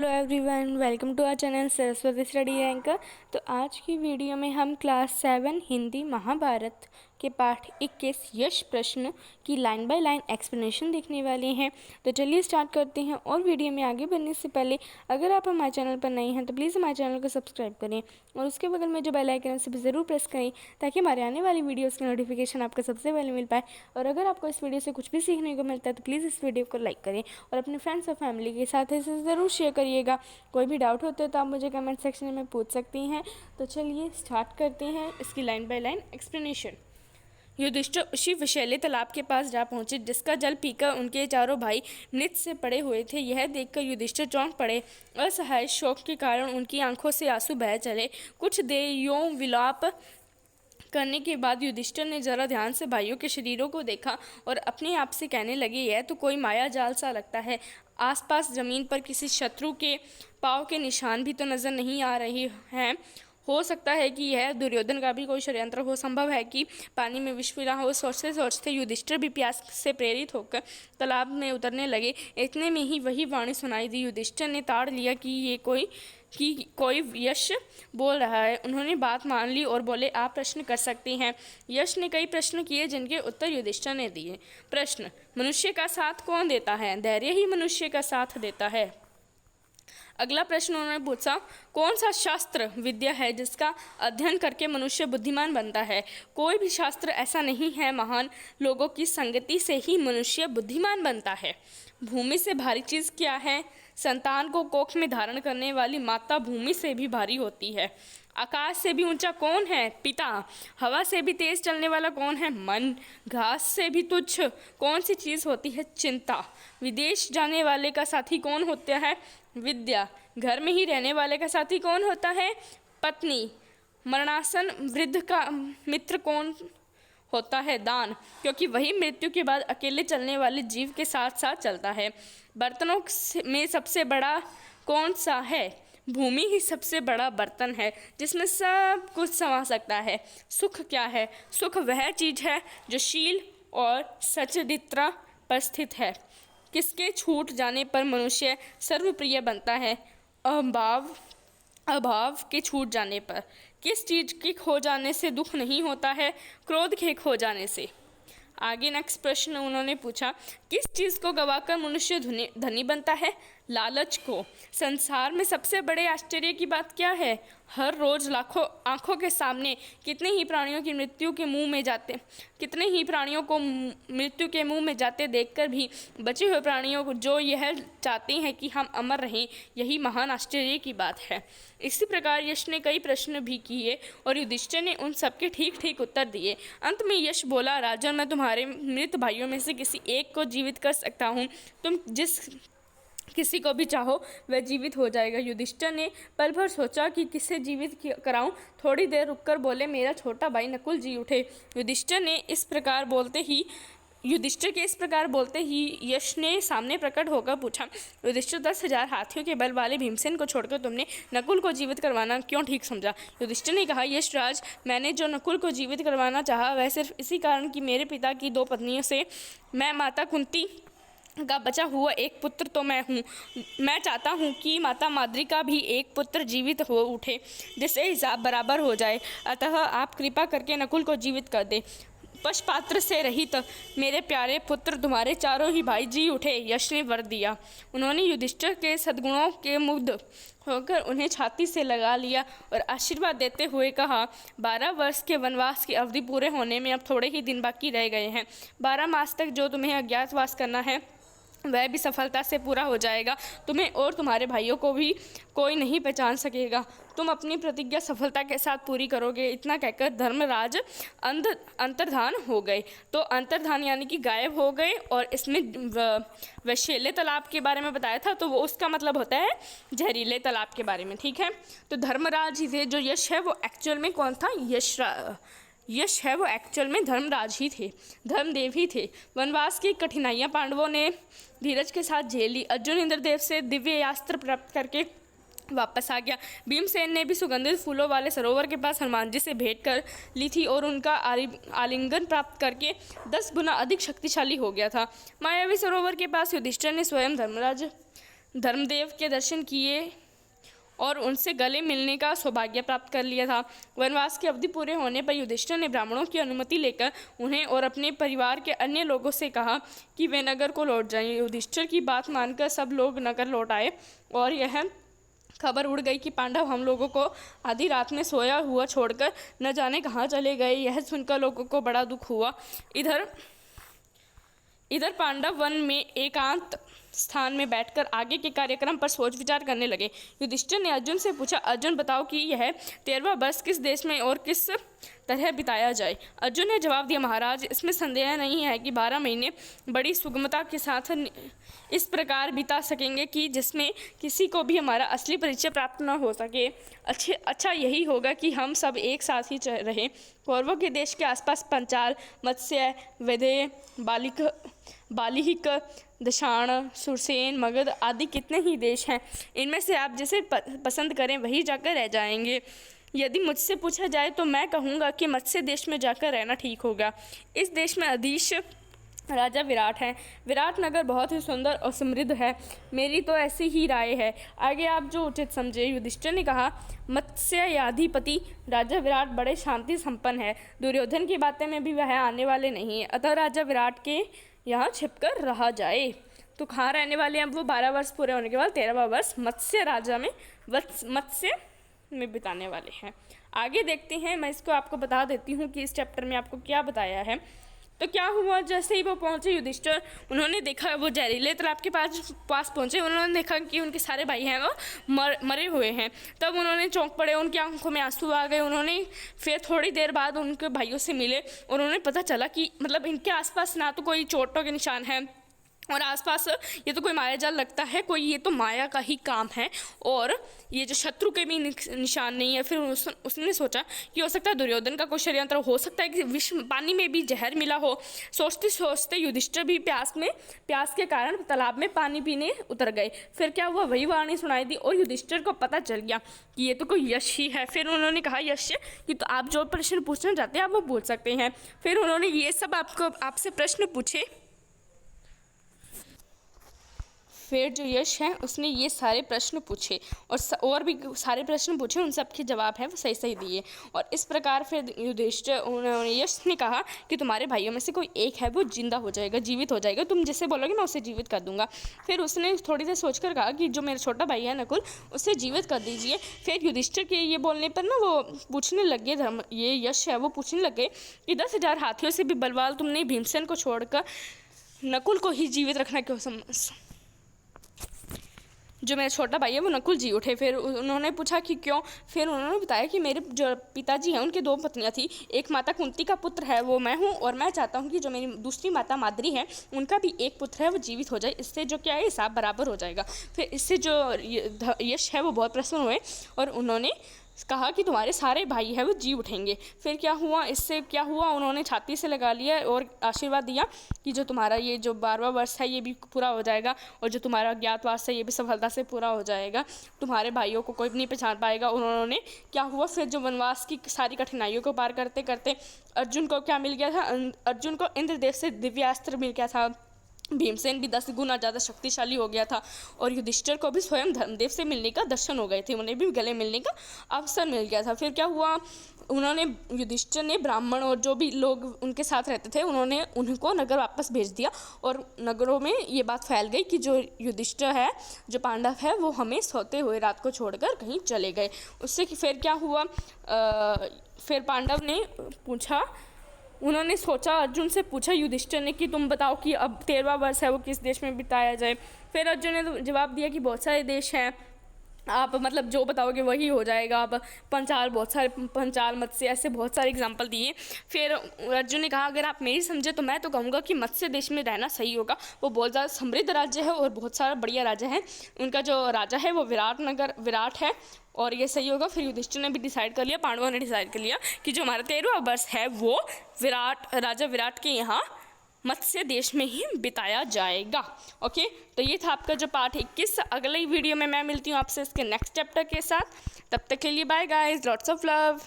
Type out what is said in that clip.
Hello everyone, welcome to our channel Saraswati study rank. तो आज की वीडियो में हम क्लास 7 हिंदी महाभारत के पाठ 21 यश प्रश्न की लाइन बाय लाइन एक्सप्लेनेशन देखने वाले हैं। तो चलिए स्टार्ट करते हैं। और वीडियो में आगे बढ़ने से पहले अगर आप हमारे चैनल पर नए हैं तो प्लीज़ हमारे चैनल को सब्सक्राइब करें और उसके बगल में जो बेल आइकन है उसे भी ज़रूर प्रेस करें ताकि हमारे आने वाली वीडियोज़ की नोटिफिकेशन आपको सबसे पहले मिल पाए। और अगर आपको इस वीडियो से कुछ भी सीखने को मिलता है तो प्लीज़ इस वीडियो को लाइक करें और अपने फ्रेंड्स और फैमिली के साथ इसे ज़रूर शेयर करिए। कोई भी डाउट होते तो आप मुझे कमेंट सेक्शन में पूछ सकती हैं। तो चलिए स्टार्ट करते हैं इसकी line by line explanation. Yudhishthir उसी विषैले तालाब के पास जा पहुंचे जिसका जल पीकर उनके चारों भाई मृत से पड़े हुए थे। यह देखकर युधिष्ठिर चौंक पड़े। असहाय शोक के कारण उनकी आंखों से आंसू बह चले। कुछ देर यों विलाप करने के बाद युधिष्ठिर ने जरा ध्यान से भाइयों के शरीरों को देखा और अपने आप से कहने लगे, यह तो कोई माया जाल सा लगता है। आसपास जमीन पर किसी शत्रु के पांव के निशान भी तो नजर नहीं आ रहे हैं। हो सकता है कि यह दुर्योधन का भी कोई षड्यंत्र हो। संभव है कि पानी में विष मिला हो। सोचते सोचते युधिष्ठिर भी प्यास से प्रेरित होकर तालाब में उतरने लगे। इतने में ही वही वाणी सुनाई दी। युधिष्ठिर ने ताड़ लिया कि कोई यश बोल रहा है। उन्होंने बात मान ली और बोले, आप प्रश्न कर सकते हैं। यश ने कई प्रश्न किए जिनके उत्तर युधिष्ठिर ने दिए। प्रश्न, मनुष्य का साथ कौन देता है? धैर्य ही मनुष्य का साथ देता है। अगला प्रश्न उन्होंने पूछा, कौन सा शास्त्र विद्या है जिसका अध्ययन करके मनुष्य बुद्धिमान बनता है? कोई भी शास्त्र ऐसा नहीं है। महान लोगों की संगति से ही मनुष्य बुद्धिमान बनता है। भूमि से भारी चीज क्या है? संतान को कोख में धारण करने वाली माता भूमि से भी भारी होती है। आकाश से भी ऊंचा कौन है? पिता। हवा से भी तेज चलने वाला कौन है? मन। घास से भी तुच्छ कौन सी चीज होती है? चिंता। विदेश जाने वाले का साथी कौन होता है? विद्या। घर में ही रहने वाले का साथी कौन होता है? पत्नी। मरणासन वृद्ध का मित्र कौन होता है? दान, क्योंकि वही मृत्यु के बाद अकेले चलने वाले जीव के साथ साथ चलता है। बर्तनों में सबसे बड़ा कौन सा है? भूमि ही सबसे बड़ा बर्तन है जिसमें सब कुछ समा सकता है। सुख क्या है? सुख वह चीज है जो शील और सच्चरित्र पर स्थित है। किसके छूट जाने पर मनुष्य सर्वप्रिय बनता है? अभाव के छूट जाने पर। किस चीज के खो जाने से दुख नहीं होता है? क्रोध के खो जाने से। आगे नेक्स्ट प्रश्न उन्होंने पूछा, किस चीज को गवाकर मनुष्य धनी बनता है? लालच को। संसार में सबसे बड़े आश्चर्य की बात क्या है? हर रोज लाखों आंखों के सामने कितने ही प्राणियों को मृत्यु के मुंह में जाते देखकर भी बचे हुए प्राणियों को जो यह चाहते हैं कि हम अमर रहें, यही महान आश्चर्य की बात है। इसी प्रकार यश ने कई प्रश्न भी किए और युधिष्ठिर ने उन सबके ठीक ठीक उत्तर दिए। अंत में यश बोला, राजन, मैं तुम्हारे मृत भाइयों में से किसी एक को जीवित कर सकता हूँ। तुम जिस किसी को भी चाहो वह जीवित हो जाएगा। युधिष्ठिर ने पल भर सोचा कि किसे जीवित कराऊं। थोड़ी देर रुककर बोले, मेरा छोटा भाई नकुल जी उठे। युधिष्ठिर के इस प्रकार बोलते ही यश ने सामने प्रकट होकर पूछा, युधिष्ठिर, 10,000 हाथियों के बल वाले भीमसेन को छोड़कर तुमने नकुल को जीवित करवाना क्यों ठीक समझा? युधिष्ठिर ने कहा, यशराज, मैंने जो नकुल को जीवित करवाना चाहा वह सिर्फ इसी कारण कि मेरे पिता की 2 पत्नियों से मैं माता कुंती का बचा हुआ एक पुत्र तो मैं हूँ। मैं चाहता हूँ कि माता माद्री का भी एक पुत्र जीवित हो उठे जिससे हिसाब बराबर हो जाए। अतः आप कृपा करके नकुल को जीवित कर दे। पशपात्र से रहित मेरे प्यारे पुत्र तुम्हारे चारों ही भाई जी उठे। यश ने वर दिया। उन्होंने युधिष्ठिर के सद्गुणों के मुग्ध होकर उन्हें छाती से लगा लिया और आशीर्वाद देते हुए कहा, 12 वर्ष के वनवास की अवधि पूरे होने में अब थोड़े ही दिन बाकी रह गए हैं। 12 मास तक जो तुम्हें अज्ञातवास करना है वह भी सफलता से पूरा हो जाएगा। तुम्हें और तुम्हारे भाइयों को भी कोई नहीं पहचान सकेगा। तुम अपनी प्रतिज्ञा सफलता के साथ पूरी करोगे। इतना कहकर धर्मराज अंतर्धान हो गए। तो अंतर्धान यानी कि गायब हो गए। और इसमें विषैले तालाब के बारे में बताया था, तो वो उसका मतलब होता है जहरीले तालाब के बारे में। ठीक है, तो धर्मराज ही थे। जो यश है वो एक्चुअल में कौन था? यश है वो एक्चुअल में धर्मराज ही थे, धर्मदेव ही थे। वनवास की कठिनाइयाँ पांडवों ने धीरज के साथ झेली। अर्जुन इंद्रदेव से दिव्य अस्त्र प्राप्त करके वापस आ गया। भीमसेन ने भी सुगंधित फूलों वाले सरोवर के पास हनुमान जी से भेंट कर ली थी और उनका आलिंगन प्राप्त करके 10 गुना अधिक शक्तिशाली हो गया था। मायावी सरोवर के पास युधिष्ठिर ने स्वयं धर्मदेव के दर्शन किए और उनसे गले मिलने का सौभाग्य प्राप्त कर लिया था। वनवास की अवधि पूरे होने पर युधिष्ठिर ने ब्राह्मणों की अनुमति लेकर उन्हें और अपने परिवार के अन्य लोगों से कहा कि वे नगर को लौट जाएं। युधिष्ठिर की बात मानकर सब लोग नगर लौट आए और यह खबर उड़ गई कि पांडव हम लोगों को आधी रात में सोया हुआ छोड़कर न जाने कहाँ चले गए। यह सुनकर लोगों को बड़ा दुख हुआ। इधर पांडव वन में एकांत स्थान में बैठकर आगे के कार्यक्रम पर सोच विचार करने लगे। युधिष्ठिर ने अर्जुन से पूछा, अर्जुन बताओ कि यह 13वां वर्ष किस देश में और किस तरह बिताया जाए। अर्जुन ने जवाब दिया, महाराज इसमें संदेह नहीं है कि 12 महीने बड़ी सुगमता के साथ इस प्रकार बिता सकेंगे कि जिसमें किसी को भी हमारा असली परिचय प्राप्त न हो सके। अच्छा यही होगा कि हम सब एक साथ ही रहें। कौरवों के देश के आसपास पंचाल, मत्स्य, विदेह, बालिहिक, दशाण, सुरसेन, मगध आदि कितने ही देश हैं। इनमें से आप जिसे पसंद करें वही जाकर रह जाएंगे। यदि मुझसे पूछा जाए तो मैं कहूँगा कि मत्स्य देश में जाकर रहना ठीक होगा। इस देश में अधीश राजा विराट है। विराट नगर बहुत ही सुंदर और समृद्ध है। मेरी तो ऐसी ही राय है। आगे आप जो उचित समझे। युधिष्ठिर ने कहा, मत्स्याधिपति राजा विराट बड़े शांति संपन्न है। दुर्योधन की बातें में भी वह आने वाले नहीं है, अतः राजा विराट के यहाँ छिपकर रहा जाए। तो कहाँ रहने वाले हैं? वो 12 वर्ष पूरे होने के बाद 13वां वर्ष मत्स्य में बिताने वाले हैं। आगे देखते हैं। मैं इसको आपको बता देती हूँ कि इस चैप्टर में आपको क्या बताया है। तो क्या हुआ, जैसे ही वो पहुंचे युधिष्ठिर, उन्होंने देखा वो जहरीले तालाब के पास पहुंचे। उन्होंने देखा कि उनके सारे भाई हैं वो मरे हुए हैं। तब उन्होंने चौंक पड़े, उनकी आंखों में आंसू आ गए। उन्होंने फिर थोड़ी देर बाद उनके भाइयों से मिले और उन्हें पता चला कि मतलब इनके आसपास ना तो कोई चोटों के निशान है और आसपास ये तो कोई मायाजाल लगता है, कोई ये तो माया का ही काम है और ये जो शत्रु के भी निशान नहीं है। फिर उसने सोचा कि हो सकता है दुर्योधन का कोई षड्यंत्र हो सकता है कि विष पानी में भी जहर मिला हो। सोचते सोचते युधिष्ठिर भी प्यास के कारण तालाब में पानी पीने उतर गए। फिर क्या हुआ, वही वाणी सुनाई दी और युधिष्ठिर को पता चल गया कि ये तो कोई यश ही है। फिर उन्होंने कहा, यश कि तो आप जो प्रश्न पूछना चाहते हैं आप वो पूछ सकते हैं। फिर उन्होंने ये सब आपसे प्रश्न पूछे। फिर जो यश है उसने ये सारे प्रश्न पूछे और भी सारे प्रश्न पूछे, उन सब के जवाब है वो सही सही दिए। और इस प्रकार फिर यश ने कहा कि तुम्हारे भाइयों में से कोई एक है वो जिंदा हो जाएगा, जीवित हो जाएगा, तुम जिसे बोलोगे मैं उसे जीवित कर दूंगा। फिर उसने थोड़ी देर सोचकर कहा कि जो मेरा छोटा भाई है नकुल, उसे जीवित कर दीजिए। फिर युधिष्ठिर के ये बोलने पर ना वो पूछने लगे, ये यश है वो पूछने लगे कि 10,000 हाथियों से भी बलवान तुमने भीमसेन को छोड़कर नकुल को ही जीवित रखना क्यों जो मेरा छोटा भाई है वो नकुल जी उठे। फिर उन्होंने पूछा कि क्यों। फिर उन्होंने बताया कि मेरे जो पिताजी हैं उनके 2 पत्नियां थी, एक माता कुंती का पुत्र है वो मैं हूँ और मैं चाहता हूँ कि जो मेरी दूसरी माता माद्री है उनका भी एक पुत्र है वो जीवित हो जाए। इससे जो क्या है हिसाब बराबर हो जाएगा। फिर इससे जो यश है वो बहुत प्रसन्न हुए और उन्होंने कहा कि तुम्हारे सारे भाई है वो जी उठेंगे। फिर क्या हुआ, इससे क्या हुआ, उन्होंने छाती से लगा लिया और आशीर्वाद दिया कि जो तुम्हारा ये जो 12वां वर्ष है ये भी पूरा हो जाएगा और जो तुम्हारा अज्ञातवास है ये भी सफलता से पूरा हो जाएगा, तुम्हारे भाइयों को कोई भी नहीं पहचान पाएगा। उन्होंने क्या हुआ, फिर जो वनवास की सारी कठिनाइयों को पार करते करते अर्जुन को क्या मिल गया था, अर्जुन को इंद्रदेव से दिव्यास्त्र मिल गया था। भीमसेन भी 10 गुना ज़्यादा शक्तिशाली हो गया था और युधिष्ठिर को भी स्वयं धर्मदेव से मिलने का दर्शन हो गए थे, उन्हें भी गले मिलने का अवसर मिल गया था। फिर क्या हुआ, युधिष्ठिर ने ब्राह्मण और जो भी लोग उनके साथ रहते थे उनको नगर वापस भेज दिया और नगरों में ये बात फैल गई कि जो युधिष्ठिर है, जो पांडव है, वो हमें सोते हुए रात को छोड़कर कहीं चले गए। उससे फिर क्या हुआ, फिर पांडव ने पूछा, उन्होंने सोचा, अर्जुन से पूछा युधिष्ठिर ने कि तुम बताओ कि अब 13वां वर्ष है वो किस देश में बिताया जाए। फिर अर्जुन ने जवाब दिया कि बहुत सारे देश हैं, आप मतलब जो बताओगे वही हो जाएगा। आप पंचाल, मत्स्य, ऐसे बहुत सारे एग्जाम्पल दिए। फिर अर्जुन ने कहा अगर आप मेरी समझे तो मैं तो कहूँगा कि मत्स्य देश में रहना सही होगा। वो बहुत ज़्यादा समृद्ध राज्य है और बहुत सारा बढ़िया राज्य है। उनका जो राजा है वो विराट है और ये सही होगा। फिर युधिष्ठिर ने भी डिसाइड कर लिया, पांडवों ने डिसाइड कर लिया कि जो हमारा 13वां वर्ष है वो राजा विराट के यहाँ मत्स्य देश में ही बिताया जाएगा। ओके, तो ये था आपका जो पार्ट 21। अगले वीडियो में मैं मिलती हूँ आपसे इसके नेक्स्ट चैप्टर के साथ। तब तक के लिए bye guys, lots of love.